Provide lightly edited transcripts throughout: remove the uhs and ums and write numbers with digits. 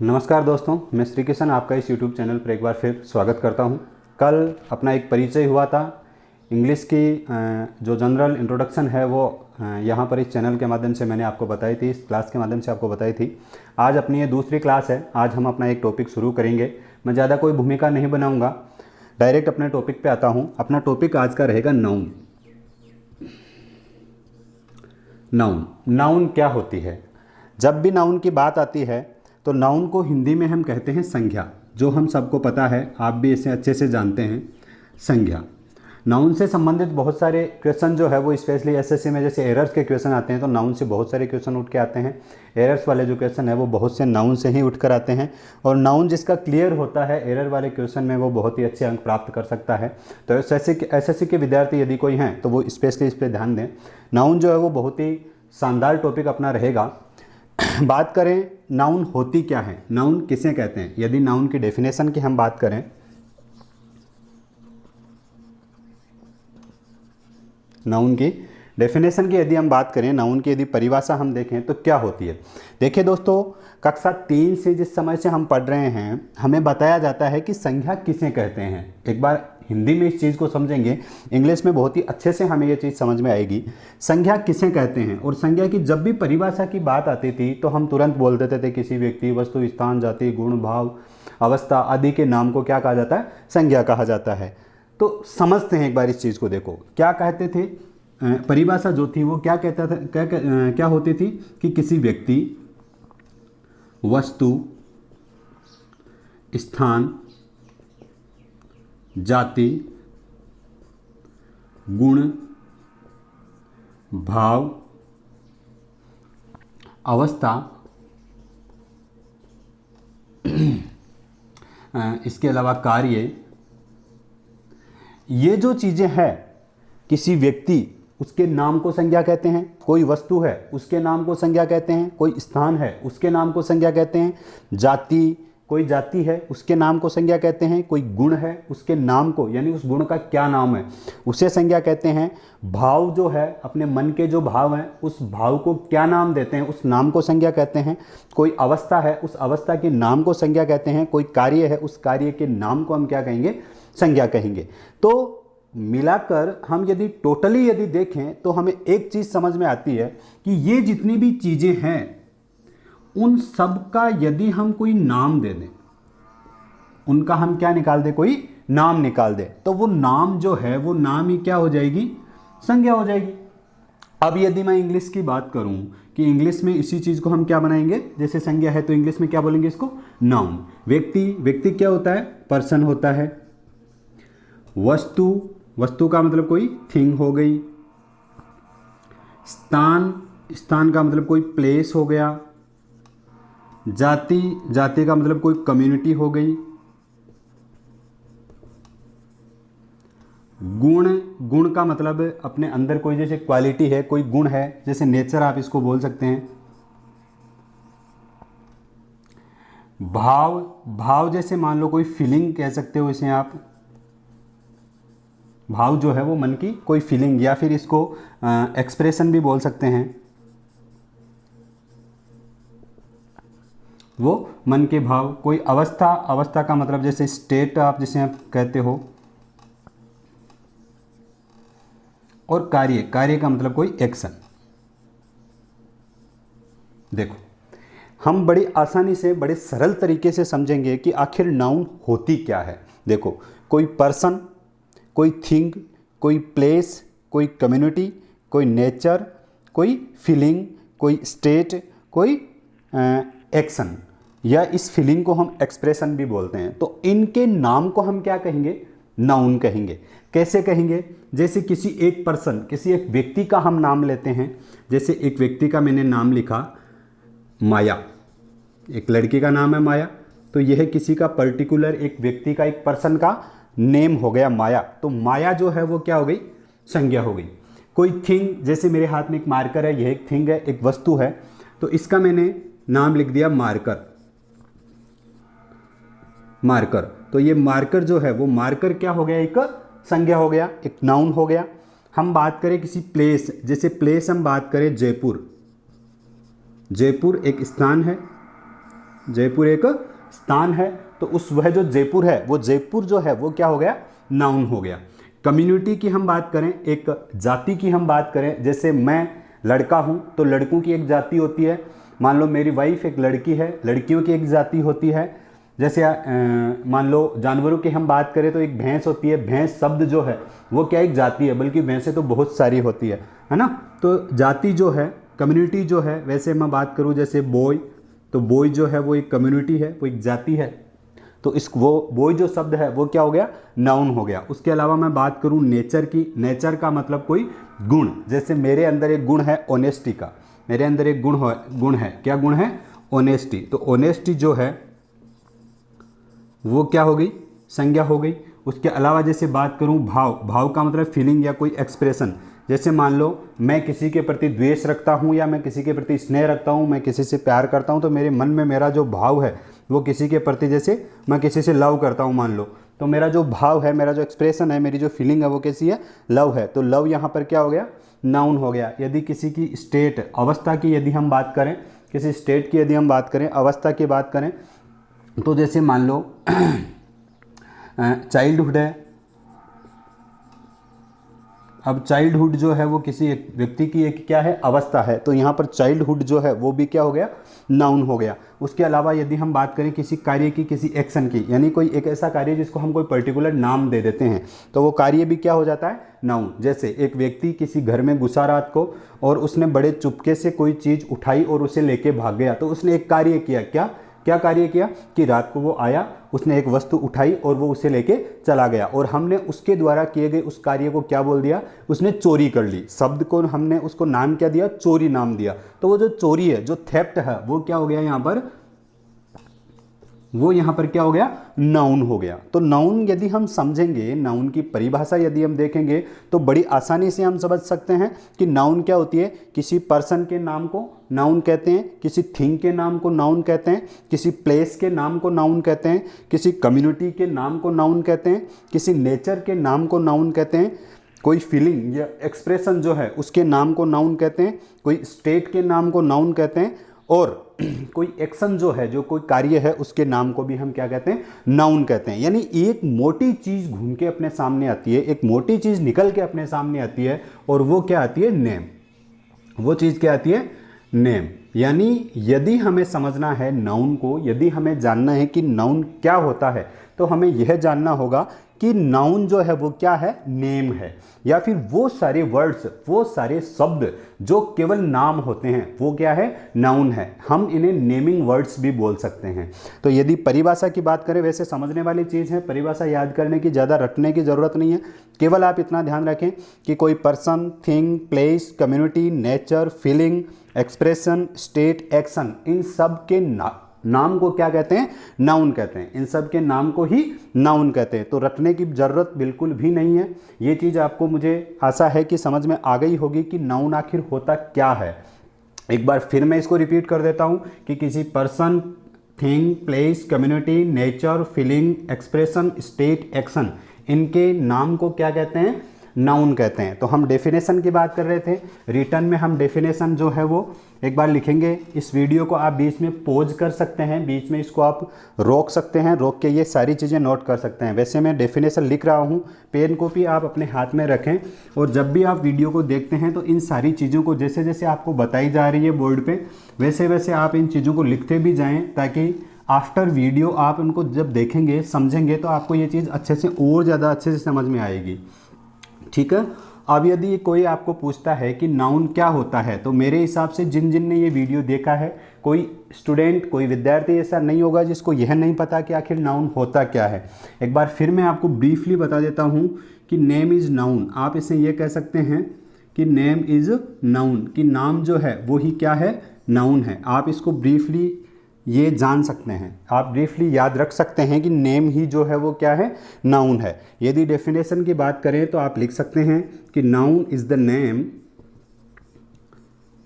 नमस्कार दोस्तों, मैं श्री किशन आपका इस YouTube चैनल पर एक बार फिर स्वागत करता हूं। कल अपना एक परिचय हुआ था। इंग्लिश की जो जनरल इंट्रोडक्शन है वो यहाँ पर इस चैनल के माध्यम से मैंने आपको बताई थी, इस क्लास के माध्यम से आपको बताई थी। आज अपनी ये दूसरी क्लास है। आज हम अपना एक टॉपिक शुरू करेंगे। मैं ज़्यादा कोई भूमिका नहीं बनाऊँगा, डायरेक्ट अपने टॉपिक पर आता हूँ। अपना टॉपिक आज का रहेगा नाउन। नाउन क्या होती है? जब भी नाउन की बात आती है तो नाउन को हिंदी में हम कहते हैं संज्ञा, जो हम सबको पता है, आप भी इसे अच्छे से जानते हैं। संज्ञा। नाउन से संबंधित बहुत सारे क्वेश्चन जो है वो स्पेशली एसएससी में जैसे एरर्स के क्वेश्चन आते हैं तो नाउन से बहुत सारे क्वेश्चन उठ के आते हैं। एरर्स वाले जो क्वेश्चन है वो बहुत से नाउन से ही उठ कर आते हैं, और नाउन जिसका क्लियर होता है एरर वाले क्वेश्चन में वो बहुत ही अच्छे अंक प्राप्त कर सकता है। तो एसएससी के विद्यार्थी यदि कोई हैं तो वो स्पेशली इस पर ध्यान दें। नाउन जो है वो बहुत ही शानदार टॉपिक अपना रहेगा। बात करें नाउन होती क्या है, नाउन किसे कहते हैं। यदि नाउन की डेफिनेशन की हम बात करें, नाउन की डेफिनेशन की यदि हम बात करें, नाउन की यदि परिभाषा हम देखें तो क्या होती है। देखिए दोस्तों, कक्षा 3 से जिस समय से हम पढ़ रहे हैं हमें बताया जाता है कि संज्ञा किसे कहते हैं। एक बार हिंदी में इस चीज़ को समझेंगे, इंग्लिश में बहुत ही अच्छे से हमें ये चीज़ समझ में आएगी। संज्ञा किसे कहते हैं, और संज्ञा की जब भी परिभाषा की बात आती थी तो हम तुरंत बोल देते थे किसी व्यक्ति, वस्तु, स्थान, जाति, गुण, भाव, अवस्था आदि के नाम को क्या कहा जाता है, संज्ञा कहा जाता है। तो समझते हैं एक बार इस चीज़ को। देखो क्या कहते थे, परिभाषा जो थी वो क्या कहता था, क्या होती थी कि किसी व्यक्ति, वस्तु, स्थान, जाति, गुण, भाव, अवस्था, इसके अलावा कार्य, ये जो चीज़ें हैं, किसी व्यक्ति उसके नाम को संज्ञा कहते हैं, कोई वस्तु है उसके नाम को संज्ञा कहते हैं, कोई स्थान है उसके नाम को संज्ञा कहते हैं, जाति, कोई जाति है उसके नाम को संज्ञा कहते हैं, कोई गुण है उसके नाम को, यानी उस गुण का क्या नाम है उसे संज्ञा कहते हैं। भाव जो है, अपने मन के जो भाव हैं उस भाव को क्या नाम देते हैं, उस नाम को संज्ञा कहते हैं। कोई अवस्था है, उस अवस्था के नाम को संज्ञा कहते हैं। कोई कार्य है, उस कार्य के नाम को हम क्या कहेंगे, संज्ञा कहेंगे। तो मिलाकर हम यदि टोटली यदि देखें तो हमें एक चीज़ समझ में आती है कि ये जितनी भी चीज़ें हैं उन सब का यदि हम कोई नाम दे दें, उनका हम क्या निकाल दें, कोई नाम निकाल दें, तो वो नाम जो है वो नाम ही क्या हो जाएगी, संज्ञा हो जाएगी। अब यदि मैं इंग्लिश की बात करूं कि इंग्लिश में इसी चीज़ को हम क्या बनाएंगे, जैसे संज्ञा है तो इंग्लिश में क्या बोलेंगे इसको, नाउन। व्यक्ति क्या होता है, पर्सन होता है। वस्तु का मतलब कोई थिंग हो गई। स्थान का मतलब कोई प्लेस हो गया। जाति का मतलब कोई कम्युनिटी हो गई। गुण का मतलब अपने अंदर कोई जैसे क्वालिटी है, कोई गुण है, जैसे नेचर आप इसको बोल सकते हैं। भाव जैसे मान लो कोई फीलिंग कह सकते हो इसे आप। भाव जो है वो मन की कोई फीलिंग, या फिर इसको एक्सप्रेशन भी बोल सकते हैं। वो मन के भाव। कोई अवस्था का मतलब जैसे स्टेट आप जिसे आप कहते हो। और कार्य का मतलब कोई एक्शन। देखो हम बड़ी आसानी से, बड़े सरल तरीके से समझेंगे कि आखिर नाउन होती क्या है। देखो, कोई पर्सन, कोई थिंग, कोई प्लेस, कोई कम्युनिटी, कोई नेचर, कोई फीलिंग, कोई स्टेट, कोई एक्शन, या इस फीलिंग को हम एक्सप्रेशन भी बोलते हैं। तो इनके नाम को हम क्या कहेंगे, नाउन कहेंगे। कैसे कहेंगे, जैसे किसी एक पर्सन, किसी एक व्यक्ति का हम नाम लेते हैं। जैसे एक व्यक्ति का मैंने नाम लिखा माया, एक लड़की का नाम है माया, तो यह किसी का पर्टिकुलर एक व्यक्ति का, एक पर्सन का नेम हो गया माया। तो माया जो है वो क्या हो गई, संज्ञा हो गई। कोई थिंग, जैसे मेरे हाथ में एक मार्कर है, यह एक थिंग है, एक वस्तु है, तो इसका मैंने नाम लिख दिया मार्कर। तो ये मार्कर जो है वो मार्कर क्या हो गया, एक संज्ञा हो गया, एक नाउन हो गया। हम बात करें किसी प्लेस, जैसे प्लेस हम बात करें जयपुर, जयपुर एक स्थान है, जयपुर एक स्थान है, तो उस वह जो जयपुर है, वो जयपुर जो है वो क्या हो गया, नाउन हो गया। कम्युनिटी की हम बात करें, एक जाति की हम बात करें, जैसे मैं लड़का हूं तो लड़कों की एक जाति होती है, मान लो मेरी वाइफ एक लड़की है, लड़कियों की एक जाति होती है। जैसे मान लो जानवरों की हम बात करें तो एक भैंस होती है, भैंस शब्द जो है वो क्या एक जाति है, बल्कि भैंसें तो बहुत सारी होती है ना। तो जाति जो है, कम्युनिटी जो है, वैसे मैं बात करूं जैसे बॉय, तो बॉय जो है वो एक कम्युनिटी है, वो एक जाति है। तो इस वो बॉय जो शब्द है वो क्या हो गया, नाउन हो गया। उसके अलावा मैं बात करूं नेचर की, नेचर का मतलब कोई गुण, जैसे मेरे अंदर एक गुण है ऑनेस्टी का, मेरे अंदर एक गुण है, क्या गुण है, ऑनेस्टी। तो ऑनेस्टी जो है वो क्या हो गई, संज्ञा हो गई। उसके अलावा जैसे बात करूं भाव, भाव का मतलब फीलिंग या कोई एक्सप्रेशन, जैसे मान लो मैं किसी के प्रति द्वेष रखता हूं या मैं किसी के प्रति स्नेह रखता हूं, मैं किसी से प्यार करता हूं, तो मेरे मन में मेरा जो भाव है वो किसी के प्रति, जैसे मैं किसी से लव करता हूं मान लो, तो मेरा जो भाव है, मेरा जो एक्सप्रेशन है, मेरी जो फीलिंग है वो कैसी है, लव है। तो लव यहाँ पर क्या हो गया, नाउन हो गया। यदि किसी की स्टेट, अवस्था की यदि हम बात करें, किसी स्टेट की यदि हम बात करें, अवस्था की बात करें, तो जैसे मान लो चाइल्डहुड है, अब चाइल्डहुड जो है वो किसी एक व्यक्ति की एक क्या है, अवस्था है, तो यहाँ पर चाइल्डहुड जो है वो भी क्या हो गया, नाउन हो गया। उसके अलावा यदि हम बात करें किसी कार्य की, किसी एक्शन की, यानी कोई एक ऐसा कार्य जिसको हम कोई पर्टिकुलर नाम दे देते हैं, तो वो कार्य भी क्या हो जाता है, नाउन। जैसे एक व्यक्ति किसी घर में घुसा रात को और उसने बड़े चुपके से कोई चीज़ उठाई और उसे लेके भाग गया, तो उसने एक कार्य किया, क्या क्या कार्य किया, कि रात को वो आया, उसने एक वस्तु उठाई और वो उसे लेके चला गया, और हमने उसके द्वारा किए गए उस कार्य को क्या बोल दिया, उसने चोरी कर ली। शब्द को हमने उसको नाम क्या दिया, चोरी नाम दिया। तो वो जो चोरी है, जो थेफ्ट है, वो क्या हो गया यहाँ पर, वो यहाँ पर क्या हो गया, नाउन हो गया। तो नाउन यदि हम समझेंगे, नाउन की परिभाषा यदि हम देखेंगे तो बड़ी आसानी से हम समझ सकते हैं कि नाउन क्या होती है। किसी पर्सन के नाम को नाउन कहते हैं, किसी थिंग के नाम को नाउन कहते हैं, किसी प्लेस के नाम को नाउन कहते हैं, किसी कम्युनिटी के नाम को नाउन कहते हैं, किसी नेचर के नाम को नाउन कहते हैं, कोई फीलिंग या एक्सप्रेशन जो है उसके नाम को नाउन कहते हैं, कोई स्टेट के नाम को नाउन कहते हैं, और कोई एक्शन जो है, जो कोई कार्य है, उसके नाम को भी हम क्या कहते हैं, नाउन कहते हैं। यानी एक मोटी चीज़ घूम के अपने सामने आती है, एक मोटी चीज़ निकल के अपने सामने आती है, और वो क्या आती है, नेम। वो चीज़ क्या आती है, नेम। यानी यदि हमें समझना है नाउन को, यदि हमें जानना है कि नाउन क्या होता है, तो हमें यह जानना होगा कि नाउन जो है वो क्या है, नेम है, या फिर वो सारे वर्ड्स, वो सारे शब्द जो केवल नाम होते हैं, वो क्या है, नाउन है। हम इन्हें नेमिंग वर्ड्स भी बोल सकते हैं। तो यदि परिभाषा की बात करें, वैसे समझने वाली चीज़ है, परिभाषा याद करने की, ज़्यादा रटने की ज़रूरत नहीं है। केवल आप इतना ध्यान रखें कि कोई person, thing, place, community, nature, feeling, expression, state, action, इन सब के नाम को क्या कहते हैं, नाउन कहते हैं। इन सब के नाम को ही नाउन कहते हैं। तो रटने की ज़रूरत बिल्कुल भी नहीं है। ये चीज़ आपको, मुझे आशा है कि समझ में आ गई होगी कि नाउन आखिर होता क्या है। एक बार फिर मैं इसको रिपीट कर देता हूँ कि किसी person, thing, place, community, nature, feeling, expression, state, action, इनके नाम को क्या कहते हैं, नाउन कहते हैं। तो हम डेफिनेशन की बात कर रहे थे। रिटर्न में हम डेफिनेशन जो है वो एक बार लिखेंगे। इस वीडियो को आप बीच में पॉज कर सकते हैं, बीच में इसको आप रोक सकते हैं, रोक के ये सारी चीज़ें नोट कर सकते हैं। वैसे मैं डेफिनेशन लिख रहा हूँ, पेन कॉपी आप अपने हाथ में रखें, और जब भी आप वीडियो को देखते हैं तो इन सारी चीज़ों को जैसे जैसे आपको बताई जा रही है बोर्ड पे, वैसे वैसे आप इन चीज़ों को लिखते भी जाएँ, ताकि आफ्टर वीडियो आप उनको जब देखेंगे, समझेंगे, तो आपको ये चीज़ अच्छे से और ज़्यादा अच्छे से समझ में आएगी। ठीक है। अब यदि कोई आपको पूछता है कि नाउन क्या होता है, तो मेरे हिसाब से जिन जिन ने ये वीडियो देखा है, कोई स्टूडेंट, कोई विद्यार्थी ऐसा नहीं होगा जिसको यह नहीं पता कि आखिर नाउन होता क्या है। एक बार फिर मैं आपको ब्रीफली बता देता हूँ कि नेम इज़ नाउन। आप इसे ये कह सकते हैं कि नेम इज़ नाउन, कि नाम जो है वो ही क्या है, नाउन है। आप इसको ब्रीफली ये जान सकते हैं, आप ब्रीफली याद रख सकते हैं कि नेम ही जो है वो क्या है, नाउन है। यदि डेफिनेशन की बात करें तो आप लिख सकते हैं कि noun is the name,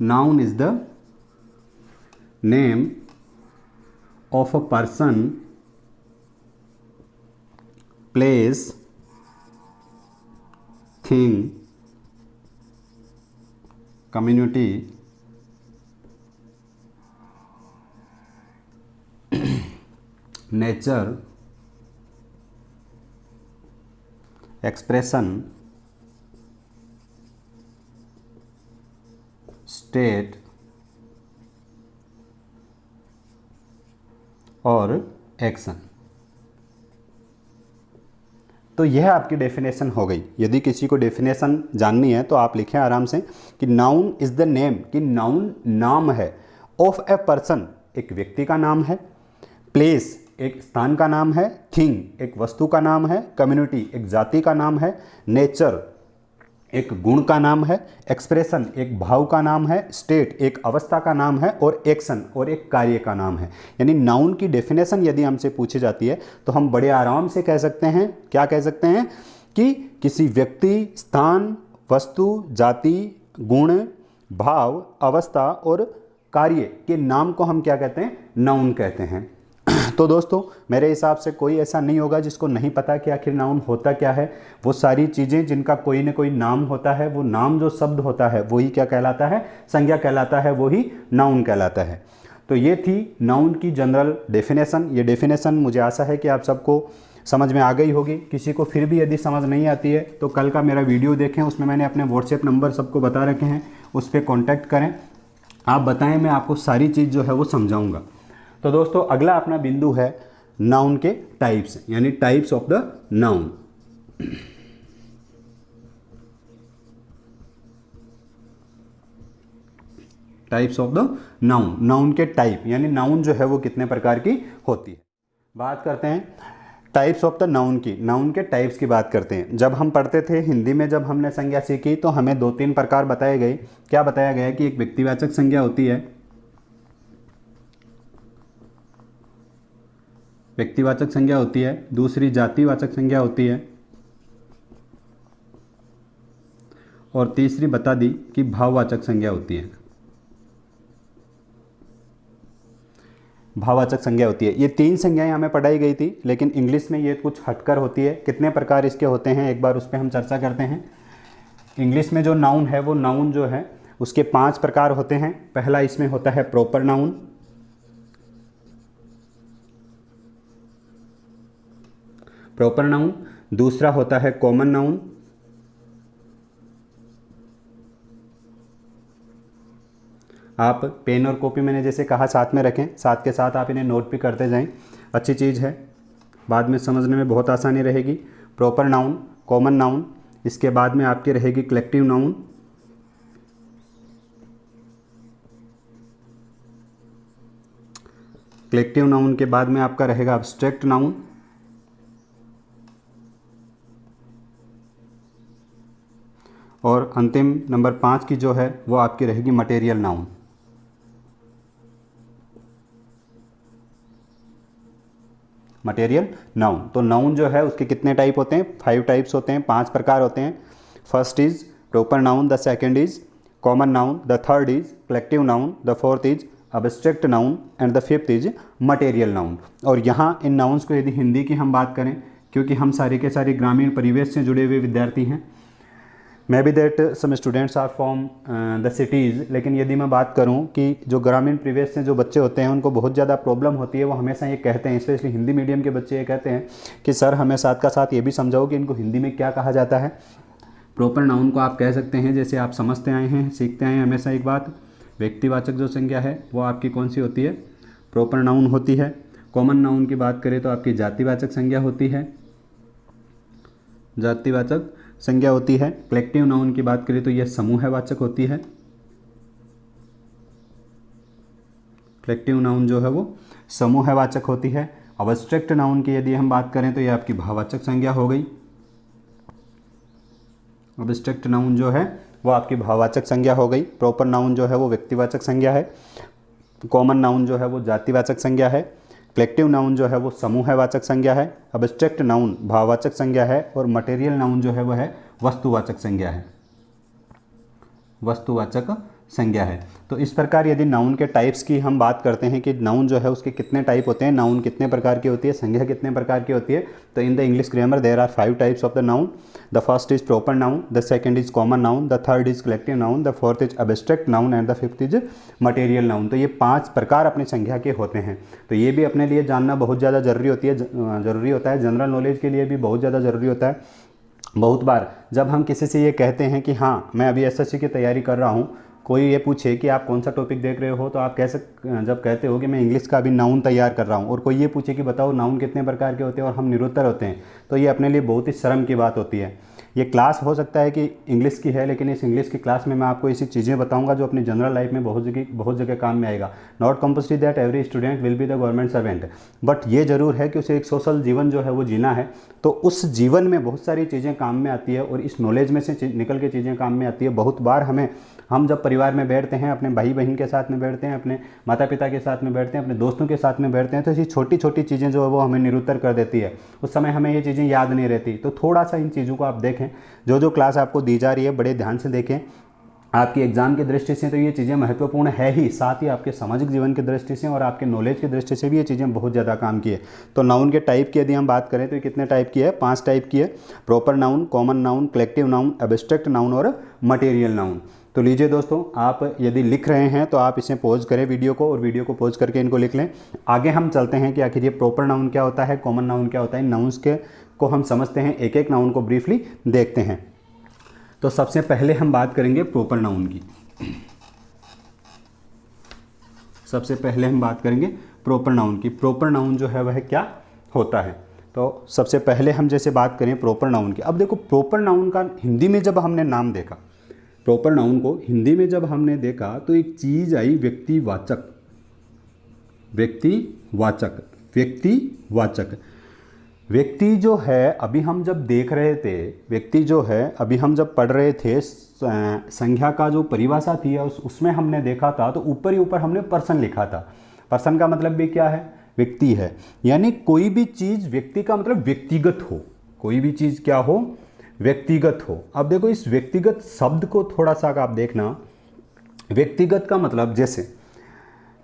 noun is the name of a person, place, thing, community, nature, expression, state और एक्शन। तो यह आपकी डेफिनेशन हो गई। यदि किसी को डेफिनेशन जाननी है तो आप लिखें आराम से कि नाउन इज द नेम, कि नाउन नाम है, ऑफ ए पर्सन एक व्यक्ति का नाम है, प्लेस एक स्थान का नाम है, थिंग एक वस्तु का नाम है, कम्युनिटी एक जाति का नाम है, नेचर एक गुण का नाम है, एक्सप्रेशन एक भाव का नाम है, स्टेट एक अवस्था का नाम है और एक्शन और एक कार्य का नाम है। यानी नाउन की डेफिनेशन यदि हमसे पूछी जाती है तो हम बड़े आराम से कह सकते हैं, क्या कह सकते हैं कि किसी व्यक्ति, स्थान, वस्तु, जाति, गुण, भाव, अवस्था और कार्य के नाम को हम क्या कहते हैं, नाउन कहते हैं। तो दोस्तों मेरे हिसाब से कोई ऐसा नहीं होगा जिसको नहीं पता कि आखिर नाउन होता क्या है। वो सारी चीज़ें जिनका कोई न कोई नाम होता है, वो नाम जो शब्द होता है वही क्या कहलाता है, संज्ञा कहलाता है, वही नाउन कहलाता है। तो ये थी नाउन की जनरल डेफिनेशन। ये डेफिनेशन मुझे आशा है कि आप सबको समझ में आ गई होगी। किसी को फिर भी यदि समझ नहीं आती है तो कल का मेरा वीडियो देखें, उसमें मैंने अपने व्हाट्सएप नंबर सबको बता रखे हैं, उस पर कॉन्टैक्ट करें, आप बताएं, मैं आपको सारी चीज़ जो है वो समझाऊँगा। तो दोस्तों अगला अपना बिंदु है नाउन के टाइप्स, यानी types of the noun. Types of the noun, noun के टाइप, यानी नाउन जो है वो कितने प्रकार की होती है। बात करते हैं टाइप्स ऑफ द नाउन की, नाउन के टाइप्स की बात करते हैं। जब हम पढ़ते थे हिंदी में, जब हमने संज्ञा सीखी तो हमें 2-3 प्रकार बताए गए। क्या बताया गया कि एक व्यक्तिवाचक संज्ञा होती है, व्यक्तिवाचक संज्ञा होती है, दूसरी जातिवाचक संज्ञा होती है और तीसरी बता दी कि भाववाचक संज्ञा होती है। भाववाचक संज्ञा होती है। ये 3 संज्ञाएं हमें पढ़ाई गई थी, लेकिन इंग्लिश में ये कुछ हटकर होती है। कितने प्रकार इसके होते हैं एक बार उस पर हम चर्चा करते हैं। इंग्लिश में जो नाउन है वो नाउन जो है उसके 5 प्रकार होते हैं। पहला इसमें होता है प्रॉपर नाउन, प्रॉपर नाउन। दूसरा होता है कॉमन नाउन, आप पेन और कॉपी मैंने जैसे कहा साथ में रखें, साथ के साथ आप इन्हें नोट भी करते जाएं, अच्छी चीज़ है, बाद में समझने में बहुत आसानी रहेगी। प्रॉपर नाउन, कॉमन नाउन, इसके बाद में आपकी रहेगी कलेक्टिव नाउन, कलेक्टिव नाउन के बाद में आपका रहेगा एब्स्ट्रैक्ट नाउन, और अंतिम नंबर 5 की जो है वो आपकी रहेगी मटेरियल नाउन। Material noun. तो नाउन जो है उसके कितने टाइप होते हैं, 5 टाइप्स होते हैं, 5 प्रकार होते हैं। First is proper noun, the second is common noun, the third is collective noun, the fourth is abstract noun and the fifth is material noun. और यहाँ इन नाउन्स को यदि हिंदी की हम बात करें, क्योंकि हम सारे के सारे ग्रामीण परिवेश से जुड़े हुए विद्यार्थी हैं, maybe that some students are from the cities, लेकिन यदि मैं बात करूं कि जो ग्रामीण परिवेश से जो बच्चे होते हैं उनको बहुत ज़्यादा प्रॉब्लम होती है, वो हमेशा ये कहते हैं, स्पेशली हिंदी मीडियम के बच्चे ये कहते हैं कि सर हमें साथ का साथ ये भी समझाओ कि इनको हिंदी में क्या कहा जाता है। प्रॉपर नाउन को आप कह सकते हैं, जैसे आप समझते आए हैं, सीखते आए हैं हमेशा एक बात, व्यक्तिवाचक जो संज्ञा है वो आपकी कौन सी होती है, प्रॉपर नाउन होती है। कॉमन नाउन की बात करें तो आपकी जातिवाचक संज्ञा होती है, जातिवाचक संज्ञा होती है। कलेक्टिव नाउन की बात करें तो यह समूहवाचक होती है, कलेक्टिव नाउन जो है वो समूहवाचक होती है। एब्स्ट्रैक्ट नाउन की यदि हम बात करें तो यह आपकी भाववाचक संज्ञा हो गई, एब्स्ट्रैक्ट नाउन जो है वो आपकी भाववाचक संज्ञा हो गई। प्रॉपर नाउन जो है वो व्यक्तिवाचक संज्ञा है, कॉमन नाउन जो है वो जातिवाचक संज्ञा है, कलेक्टिव नाउन जो है वो समूहवाचक संज्ञा है, एब्स्ट्रैक्ट नाउन भाववाचक संज्ञा है, और मटेरियल नाउन जो है वो है वस्तुवाचक संज्ञा है, वस्तुवाचक संज्ञा है। तो इस प्रकार यदि नाउन के टाइप्स की हम बात करते हैं कि नाउन जो है उसके कितने टाइप होते हैं, नाउन कितने प्रकार की होती है, संज्ञा कितने प्रकार की होती है, तो in the English grammar there are 5 types of the noun. The first is proper noun, the second is common noun, the third is collective noun, the fourth is abstract noun and the fifth is material noun. तो ये 5 प्रकार अपनी संज्ञा के होते हैं। तो ये भी अपने लिए जानना बहुत ज़्यादा ज़रूरी होता है, जनरल नॉलेज के लिए भी बहुत ज़्यादा ज़रूरी होता है। बहुत बार जब हम किसी से ये कहते हैं कि हाँ मैं अभी एसएससी की तैयारी कर रहा हूँ, कोई ये पूछे कि आप कौन सा टॉपिक देख रहे हो, तो आप कैसे जब कहते हो कि मैं इंग्लिश का अभी नाउन तैयार कर रहा हूँ, और कोई ये पूछे कि बताओ नाउन कितने प्रकार के होते हैं, और हम निरुत्तर होते हैं, तो ये अपने लिए बहुत ही शर्म की बात होती है। ये क्लास हो सकता है कि इंग्लिश की है, लेकिन इस इंग्लिश की क्लास में मैं आपको ऐसी चीज़ें बताऊंगा जो अपनी जनरल लाइफ में बहुत जगह काम में आएगा। Not compulsory that every student will be the government servant, but ये ज़रूर है कि उसे एक सोशल जीवन जो है वो जीना है, तो उस जीवन में बहुत सारी चीज़ें काम में आती है, और इस नॉलेज में से निकल के चीज़ें काम में आती है। बहुत बार हम जब परिवार में बैठते हैं, अपने भाई बहन के साथ में बैठते हैं, अपने माता पिता के साथ में बैठते हैं, अपने दोस्तों के साथ में बैठते हैं, तो ऐसी छोटी छोटी चीज़ें जो है वो हमें निरुत्तर कर देती है। उस समय हमें ये चीज़ें याद नहीं रहती। तो थोड़ा सा इन चीज़ों को आप देखें, जो क्लास आपको दी जा रही है बड़े ध्यान से देखें। आपकी एग्जाम की दृष्टि से तो ये चीज़ें महत्वपूर्ण है ही, साथ ही आपके सामाजिक जीवन की दृष्टि से और आपके नॉलेज की दृष्टि से भी ये चीज़ें बहुत ज़्यादा काम की है। तो नाउन के टाइप की यदि हम बात करें तो ये कितने टाइप की है, 5 टाइप की है। Proper noun, common noun, collective noun, abstract noun और मटेरियल नाउन। तो लीजिए दोस्तों, आप यदि लिख रहे हैं तो आप इसे पॉज करें वीडियो को, और वीडियो को पॉज करके इनको लिख लें। आगे हम चलते हैं कि आखिर ये प्रॉपर नाउन क्या होता है, कॉमन नाउन क्या होता है। इन नाउन्स को हम समझते हैं, एक एक नाउन को ब्रीफली देखते हैं। तो सबसे पहले हम बात करेंगे प्रॉपर नाउन की। सबसे पहले हम बात करेंगे प्रॉपर नाउन की। प्रॉपर नाउन जो है वह क्या होता है, तो सबसे पहले हम जैसे बात करें प्रॉपर नाउन की। अब देखो, प्रॉपर नाउन का हिंदी में जब हमने नाम देखा, प्रॉपर नाउन को हिंदी में जब हमने देखा तो एक चीज़ आई व्यक्तिवाचक। व्यक्तिवाचक, व्यक्तिवाचक। व्यक्ति जो है अभी हम जब देख रहे थे, व्यक्ति जो है अभी हम जब पढ़ रहे थे, संज्ञा का जो परिभाषा थी उसमें हमने देखा था, तो ऊपर ही ऊपर हमने पर्सन लिखा था। पर्सन का मतलब भी क्या है, व्यक्ति है। यानी कोई भी चीज़, व्यक्ति का मतलब व्यक्तिगत हो, कोई भी चीज़ क्या हो, व्यक्तिगत हो। अब देखो, इस व्यक्तिगत शब्द को थोड़ा सा आप देखना। व्यक्तिगत का मतलब, जैसे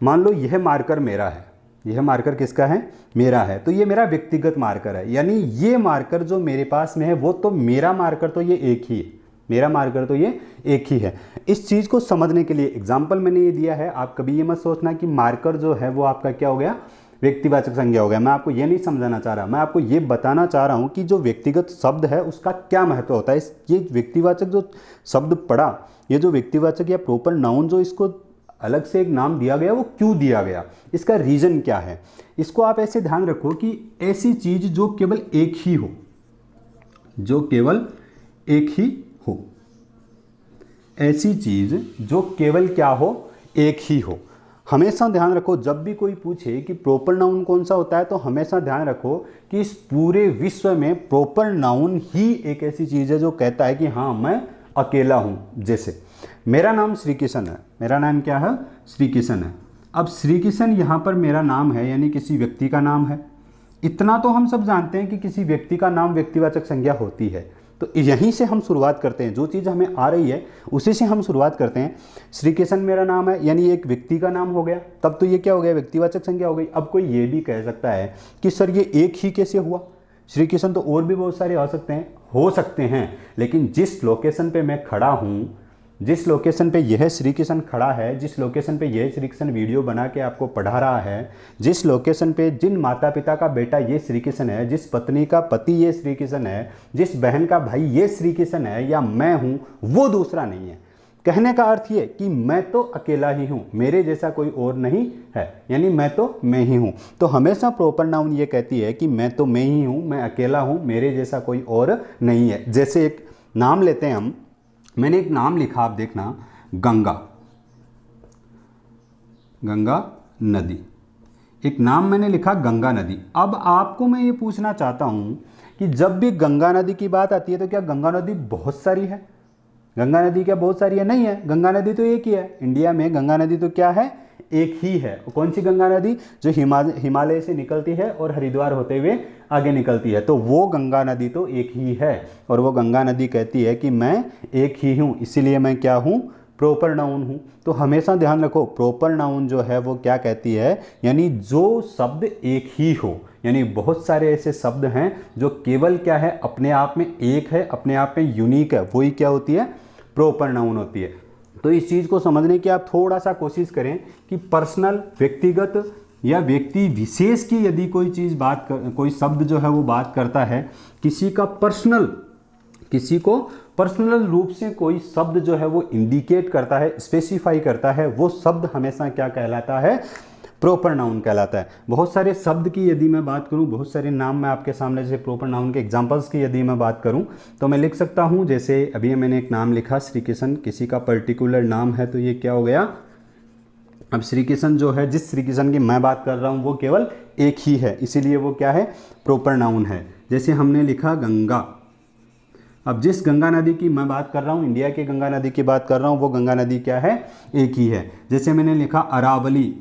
मान लो यह मार्कर मेरा है, यह मार्कर किसका है, मेरा है, तो ये मेरा व्यक्तिगत मार्कर है। यानी ये मार्कर जो मेरे पास में है वो तो मेरा मार्कर तो ये एक ही है, मेरा मार्कर तो ये एक ही है। इस चीज़ को समझने के लिए एग्जाम्पल मैंने ये दिया है। आप कभी ये मत सोचना कि मार्कर जो है वो आपका क्या हो गया, व्यक्तिवाचक संज्ञा हो गया। मैं आपको ये नहीं समझाना चाह रहा, मैं आपको ये बताना चाह रहा हूँ कि जो व्यक्तिगत शब्द है उसका क्या महत्व होता है। ये व्यक्तिवाचक जो शब्द पढ़ा, ये जो व्यक्तिवाचक या प्रॉपर नाउन जो इसको अलग से एक नाम दिया गया, वो क्यों दिया गया, इसका रीज़न क्या है, इसको आप ऐसे ध्यान रखो कि ऐसी चीज़ जो केवल एक ही हो, जो केवल एक ही हो, ऐसी चीज़ जो केवल क्या हो, एक ही हो। हमेशा ध्यान रखो, जब भी कोई पूछे कि प्रॉपर नाउन कौन सा होता है, तो हमेशा ध्यान रखो कि इस पूरे विश्व में प्रॉपर नाउन ही एक ऐसी चीज़ है जो कहता है कि हाँ मैं अकेला हूँ। जैसे मेरा नाम श्री किशन है, मेरा नाम क्या है, श्री किशन है। अब श्री किशन यहाँ पर मेरा नाम है, यानी किसी व्यक्ति का नाम है। इतना तो हम सब जानते हैं कि किसी व्यक्ति का नाम व्यक्तिवाचक संज्ञा होती है। तो यहीं से हम शुरुआत करते हैं, जो चीज़ हमें आ रही है उसी से हम शुरुआत करते हैं। श्री किशन मेरा नाम है, यानी एक व्यक्ति का नाम हो गया, तब तो ये क्या हो गया, व्यक्तिवाचक संज्ञा हो गई। अब कोई ये भी कह सकता है कि सर ये एक ही कैसे हुआ, श्री किशन तो और भी बहुत सारे हो सकते हैं, लेकिन जिस लोकेशन पे मैं खड़ा हूँ, जिस लोकेशन पे यह श्री किशन खड़ा है, जिस लोकेशन पे यह श्री किशन वीडियो बना के आपको पढ़ा रहा है, जिस लोकेशन पे जिन माता पिता का बेटा ये श्री किशन है, जिस पत्नी का पति ये श्री किशन है, जिस बहन का भाई ये श्री किशन है, या मैं हूँ, वो दूसरा नहीं है। कहने का अर्थ ये कि मैं तो अकेला ही हूँ, मेरे जैसा कोई और नहीं है, यानी मैं तो मैं ही हूँ। तो हमेशा प्रॉपर नाउन ये कहती है कि मैं तो मैं ही हूँ, मैं अकेला हूँ, मेरे जैसा कोई और नहीं है। जैसे एक नाम लेते हैं हम, मैंने एक नाम लिखा, आप देखना, गंगा, गंगा नदी, एक नाम मैंने लिखा गंगा नदी। अब आपको मैं ये पूछना चाहता हूँ कि जब भी गंगा नदी की बात आती है तो क्या गंगा नदी बहुत सारी है, गंगा नदी क्या बहुत सारी है, नहीं है, गंगा नदी तो एक ही है। इंडिया में गंगा नदी तो क्या है, एक ही है। कौन सी गंगा नदी, जो हिमालय से निकलती है और हरिद्वार होते हुए आगे निकलती है, तो वो गंगा नदी तो एक ही है। और वो गंगा नदी कहती है कि मैं एक ही हूँ, इसीलिए मैं क्या हूँ, प्रॉपर नाउन हूँ। तो हमेशा ध्यान रखो प्रॉपर नाउन जो है वो क्या कहती है, यानी जो शब्द एक ही हो। यानी बहुत सारे ऐसे शब्द हैं जो केवल क्या है, अपने आप में एक है, अपने आप में यूनिक है, वही क्या होती है, प्रॉपर नाउन होती है। तो इस चीज़ को समझने की आप थोड़ा सा कोशिश करें कि पर्सनल, व्यक्तिगत या व्यक्ति विशेष की यदि कोई चीज़ कोई शब्द जो है वो बात करता है, किसी को पर्सनल रूप से कोई शब्द जो है वो इंडिकेट करता है, स्पेसिफाई करता है, वो शब्द हमेशा क्या कहलाता है, प्रॉपर नाउन कहलाता है। बहुत सारे शब्द की यदि मैं बात करूं, बहुत सारे नाम मैं आपके सामने, जैसे प्रॉपर नाउन के एग्जांपल्स की यदि मैं बात करूं तो मैं लिख सकता हूं, जैसे अभी मैंने एक नाम लिखा श्री कृष्ण, किसी का पर्टिकुलर नाम है तो ये क्या हो गया, अब श्री कृष्ण जो है, जिस श्री कृष्ण की मैं बात कर रहा हूं वो केवल एक ही है, इसीलिए वो क्या है, प्रॉपर नाउन है। जैसे हमने लिखा गंगा, अब जिस गंगा नदी की मैं बात कर रहा हूँ, इंडिया की गंगा नदी की बात कर रहा हूँ, वो गंगा नदी क्या है, एक ही है। जैसे मैंने लिखा अरावली,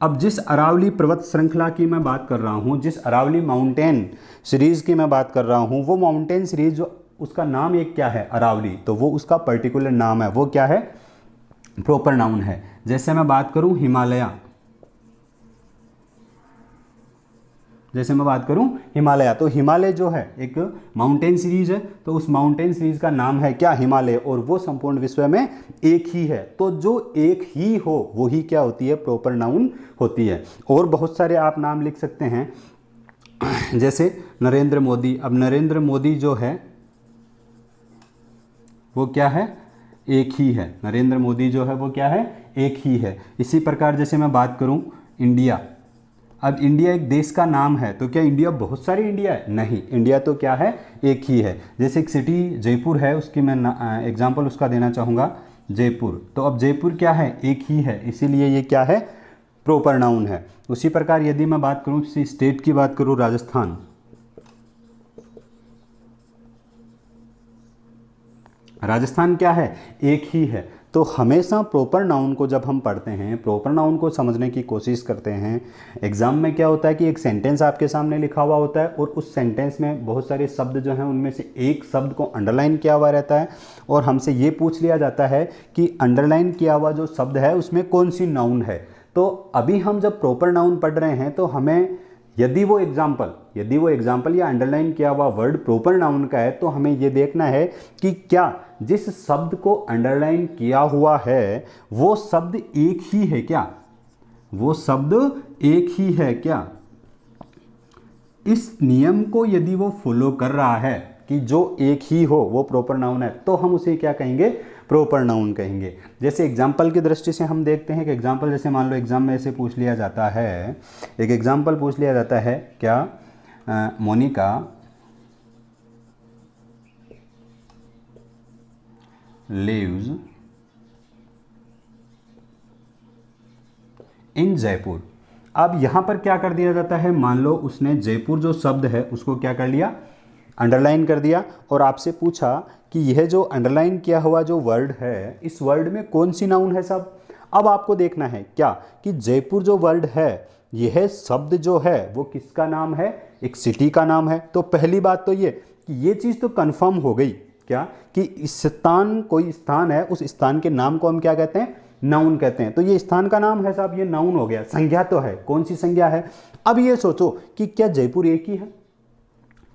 अब जिस अरावली पर्वत श्रृंखला की मैं बात कर रहा हूँ, जिस अरावली माउंटेन सीरीज की मैं बात कर रहा हूँ, वो माउंटेन सीरीज जो उसका नाम एक क्या है, अरावली, तो वो उसका पर्टिकुलर नाम है, वो क्या है, प्रॉपर नाउन है। जैसे मैं बात करूँ हिमालय, जैसे मैं बात करूं हिमालय, तो हिमालय जो है एक माउंटेन सीरीज है, तो उस माउंटेन सीरीज का नाम है क्या, हिमालय, और वो संपूर्ण विश्व में एक ही है। तो जो एक ही हो वही क्या होती है, प्रॉपर नाउन होती है। और बहुत सारे आप नाम लिख सकते हैं, जैसे नरेंद्र मोदी, अब नरेंद्र मोदी जो है वो क्या है, एक ही है, नरेंद्र मोदी जो है वो क्या है, एक ही है। इसी प्रकार जैसे मैं बात करूं इंडिया, अब इंडिया एक देश का नाम है, तो क्या इंडिया बहुत सारी इंडिया है, नहीं, इंडिया तो क्या है, एक ही है। जैसे एक सिटी जयपुर है, उसकी मैं एग्जांपल उसका देना चाहूँगा, जयपुर, तो अब जयपुर क्या है, एक ही है, इसीलिए ये क्या है, प्रॉपर नाउन है। उसी प्रकार यदि मैं बात करूँ किसी स्टेट की बात करूँ, राजस्थान, राजस्थान क्या है, एक ही है। तो हमेशा प्रॉपर नाउन को जब हम पढ़ते हैं, प्रॉपर नाउन को समझने की कोशिश करते हैं, एग्जाम में क्या होता है कि एक सेंटेंस आपके सामने लिखा हुआ होता है और उस सेंटेंस में बहुत सारे शब्द जो हैं उनमें से एक शब्द को अंडरलाइन किया हुआ रहता है और हमसे ये पूछ लिया जाता है कि अंडरलाइन किया हुआ जो शब्द है उसमें कौन सी नाउन है। तो अभी हम जब प्रॉपर नाउन पढ़ रहे हैं तो हमें यदि वो एग्जाम्पल या अंडरलाइन किया हुआ वर्ड प्रॉपर नाउन का है तो हमें ये देखना है कि क्या जिस शब्द को अंडरलाइन किया हुआ है वो शब्द एक ही है क्या, वो शब्द एक ही है क्या। इस नियम को यदि वो फॉलो कर रहा है कि जो एक ही हो वो प्रॉपर नाउन है तो हम उसे क्या कहेंगे, प्रॉपर नाउन कहेंगे। जैसे एग्जाम्पल की दृष्टि से हम देखते हैं कि एग्जाम्पल, जैसे मान लो एग्जाम में ऐसे पूछ लिया जाता है, एक एग्जाम्पल पूछ लिया जाता है, क्या मोनिका लिव्स इन जयपुर। अब यहां पर क्या कर दिया जाता है, मान लो उसने जयपुर जो शब्द है उसको क्या कर लिया, अंडरलाइन कर दिया और आपसे पूछा कि यह जो अंडरलाइन किया हुआ जो वर्ड है इस वर्ड में कौन सी नाउन है सब। अब आपको देखना है क्या कि जयपुर जो वर्ड है यह शब्द जो है वो किसका नाम है, एक सिटी का नाम है। तो पहली बात तो ये कि ये चीज़ तो कंफर्म हो गई क्या कि इस स्थान, कोई स्थान है, उस स्थान के नाम को हम क्या कहते हैं, नाउन कहते हैं। तो ये स्थान का नाम है साहब, ये नाउन हो गया। संज्ञा तो है, कौन सी संज्ञा है। अब ये सोचो कि क्या जयपुर एक ही है,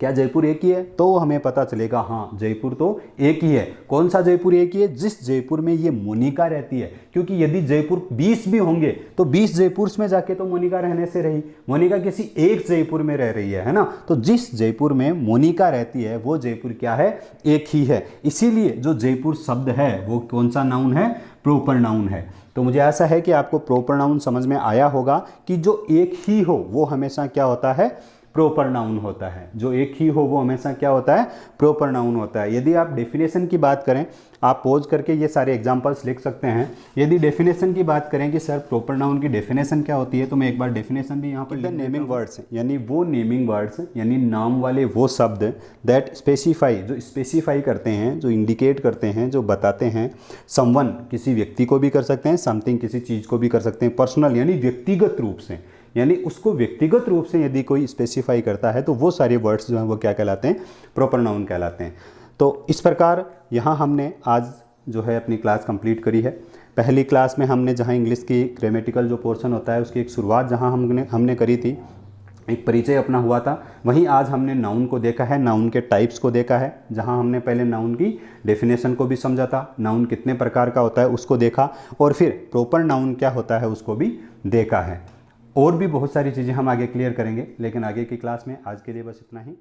क्या जयपुर एक ही है, तो हमें पता चलेगा हाँ जयपुर तो एक ही है। कौन सा जयपुर एक ही है, जिस जयपुर में ये मोनिका रहती है। क्योंकि यदि जयपुर 20 भी होंगे तो 20 जयपुर में जाके तो मोनिका रहने से रही, मोनिका किसी एक जयपुर में रह रही है ना। तो जिस जयपुर में मोनिका रहती है वो जयपुर क्या है, एक ही है। इसीलिए जो जयपुर शब्द है वो कौन सा नाउन है, प्रॉपर नाउन है। तो मुझे ऐसा है कि आपको प्रॉपर नाउन समझ में आया होगा कि जो एक ही हो वो हमेशा क्या होता है, प्रॉपर नाउन होता है। जो एक ही हो वो हमेशा क्या होता है, प्रॉपर नाउन होता है। यदि आप डेफिनेशन की बात करें, आप पोज करके ये सारे एग्जांपल्स लिख सकते हैं। यदि डेफिनेशन की बात करें कि सर प्रॉपर नाउन की डेफिनेशन क्या होती है, तो मैं एक बार डेफिनेशन भी यहाँ पर, नेमिंग वर्ड्स, यानी वो नेमिंग वर्ड्स यानी नाम वाले वो शब्द दैट स्पेसिफाई, जो स्पेसिफाई करते हैं, जो इंडिकेट करते हैं, जो बताते हैं। समवन किसी व्यक्ति को भी कर सकते हैं, समथिंग किसी चीज़ को भी कर सकते हैं। पर्सनल यानी व्यक्तिगत रूप से, यानी उसको व्यक्तिगत रूप से यदि कोई स्पेसिफाई करता है तो वो सारे वर्ड्स जो हैं वो क्या कहलाते हैं, प्रॉपर नाउन कहलाते हैं। तो इस प्रकार यहाँ हमने आज जो है अपनी क्लास कंप्लीट करी है। पहली क्लास में हमने जहाँ इंग्लिश की ग्रामेटिकल जो पोर्शन होता है उसकी एक शुरुआत जहाँ हमने करी थी, एक परिचय अपना हुआ था, वहीं आज हमने नाउन को देखा है, नाउन के टाइप्स को देखा है, जहां हमने पहले नाउन की डेफिनेशन को भी समझा था, नाउन कितने प्रकार का होता है उसको देखा, और फिर प्रॉपर नाउन क्या होता है उसको भी देखा है। और भी बहुत सारी चीज़ें हम आगे क्लियर करेंगे, लेकिन आगे की क्लास में आज के लिए बस इतना ही।